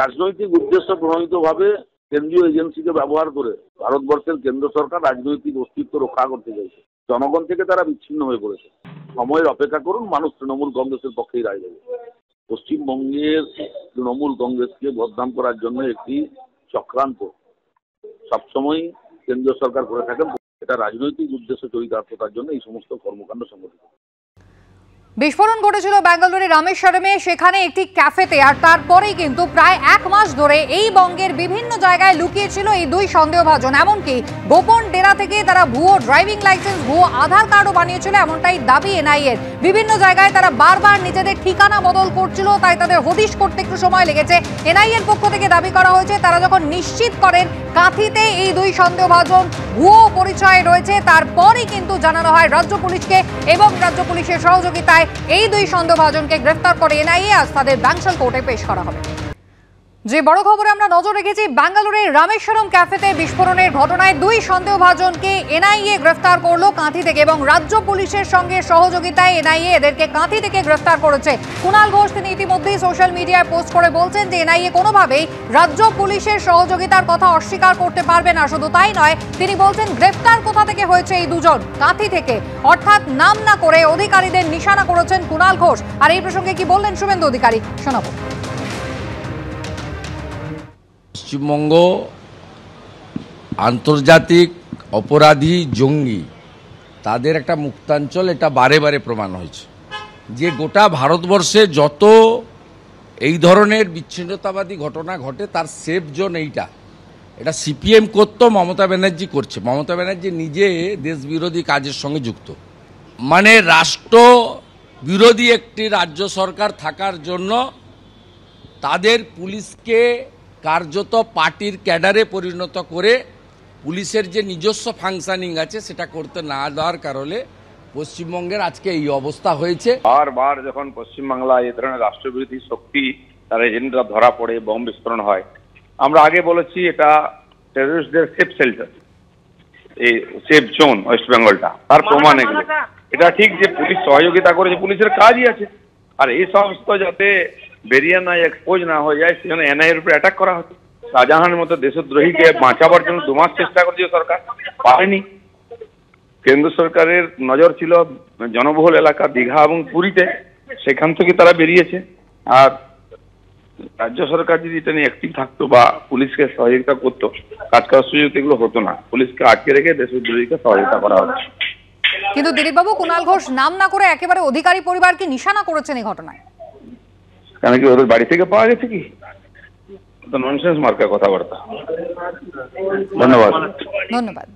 রাজনৈতিক উদ্দেশ্য প্রণোদিতভাবে কেন্দ্রীয় এজেন্সিকে ব্যবহার করে ভারতবর্ষের কেন্দ্র সরকার রাজনৈতিক অস্তিত্ব রক্ষা করতে চাইছে। জনগণ থেকে তারা বিচ্ছিন্ন হয়ে পড়েছে। সময়ের অপেক্ষা করুন, মানুষ তৃণমূল কংগ্রেসের পক্ষেই রায় দেবে। পশ্চিমবঙ্গের তৃণমূল কংগ্রেসকে বদনাম করার জন্য একটি চক্রান্ত সবসময় কেন্দ্রীয় সরকার করে থাকেন। এটা রাজনৈতিক উদ্দেশ্য চরিতার্থতার জন্য এই সমস্ত কর্মকাণ্ড সংগঠিত। বিস্ফোরণ ঘটেছিল বেঙ্গালুরুর রামেশ্বরমে, সেখানে একটি ক্যাফেতে। আর তারপরেই কিন্তু প্রায় 1 মাস ধরে এই বঙ্গের বিভিন্ন জায়গায় লুকিয়েছিল এই দুই সন্দেহভাজন। এমনকি গোপন ডেরা থেকে তারা ভুয়ো ড্রাইভিং লাইসেন্স, ভুয়ো আধার কার্ডও বানিয়েছিল, এমনটাই দাবি এনআইএর। বিভিন্ন জায়গায় তারা বারবার নিজেদের ঠিকানা বদল করছিল, তাই তাদের হদিশ করতে একটু সময় লেগেছে। এনআইএর পক্ষ থেকে দাবি করা হয়েছে, তারা যখন নিশ্চিত করেন কাঁথিতে এই দুই সন্দেহভাজন ভুয়ো পরিচয় রয়েছে, তারপরই কিন্তু জানানো হয় রাজ্য পুলিশকে এবং রাজ্য পুলিশের সহযোগিতায় এই দুই সন্দেহভাজনকে গ্রেফতার করে এনআইএ। আজ তাদের ব্যাংশাল কোর্টে পেশ করা হবে। যে বড় খবরে আমরা নজর রেখেছি, বেঙ্গালুরুর রামেশ্বরম ক্যাফেতে বিস্ফোরণের ঘটনায় দুই সন্দেহভাজনকে এনআইএ গ্রেফতার করলো কাঁথি থেকে এবং রাজ্য পুলিশের সঙ্গে সহযোগিতায় এনআইএ এদেরকে কাঁথি থেকে গ্রেফতার করেছে। কুণাল ঘোষ তিনি ইতিমধ্যেই সোশ্যাল মিডিয়ায় পোস্ট করে বলছেন যে এনআইএ কোনোভাবেই রাজ্য পুলিশের সহযোগিতার কথা অস্বীকার করতে পারবে না। শুধু তাই নয়, তিনি বলছেন গ্রেফতার কোথা থেকে হয়েছে এই দুজন, কাঁথি থেকে, অর্থাৎ নাম না করে অধিকারীদের নিশানা করেছেন কুণাল ঘোষ। আর এই প্রসঙ্গে কি বললেন শুভেন্দু অধিকারী, শোনাবো। পশ্চিমবঙ্গ আন্তর্জাতিক অপরাধী জঙ্গি, তাদের একটা মুক্তাঞ্চল, এটা বারে বারে প্রমাণ হয়েছে যে গোটা ভারতবর্ষে যত এই ধরনের বিচ্ছিন্নতাবাদী ঘটনা ঘটে তার সেফ জোন এইটা। এটা সিপিএম করতো, মমতা ব্যানার্জি করছে। মমতা ব্যানার্জি নিজে দেশবিরোধী কাজের সঙ্গে যুক্ত। মানে রাষ্ট্র বিরোধী একটি রাজ্য সরকার থাকার জন্য তাদের পুলিশকে কার্যত পার্টির ক্যাডারে পরিণত করে পুলিশের যে নিজস্ব ফাংশনিং আছে সেটা করতে না দেওয়ার কারণে পশ্চিমবঙ্গের আজকে এই অবস্থা হয়েছে। বারবার যখন পশ্চিমবাংলায় এই ধরনের রাষ্ট্রবিরোধী শক্তি তার এজেন্টরা ধরা পড়ে, বোম বিস্ফোরণ হয়, আমরা আগে বলেছি এটা টেররিস্টদের সেফ শেল্টার, এই সেফ জোন ওয়েস্ট বেঙ্গলটা, তার প্রমাণ এগুলো। এটা ঠিক যে পুলিশ সহযোগিতা করেছে, পুলিশের কাজই আছে। আর এই সমস্ত যাতে বেরিয়ে না এক্সপোজ না হয়ে যায় সেজন্য এনআইএর উপরে অ্যাটাক করা হতো। শাহজাহানের মতো দেশদ্রোহীকে বাঁচাবার জন্য 2 মাস চেষ্টা করেছে সরকার, পারেনি। কেন্দ্র সরকারের নজর ছিল জনবহুল এলাকা দীঘা এবং পুরীতে, সেখান থেকে তারা বেরিয়েছে। আর রাজ্য সরকার যদি এটা নিয়ে অ্যাক্টিভ থাকতো বা পুলিশকে সহযোগিতা করতো, কাজ করার সুযোগ এগুলো হতো না। পুলিশকে আটকে রেখে দেশদ্রোহীকে সহযোগিতা করা হচ্ছে। কিন্তু দিলীপবাবু, কুণাল ঘোষ নাম না করে একেবারে অধিকারী পরিবারকে নিশানা করেছেন এই ঘটনায়। কেন কি ওদের বাড়ি থেকে পাওয়া গেছে কি? তো ননসেন্স মার্কা কথাবার্তা। ধন্যবাদ। ধন্যবাদ।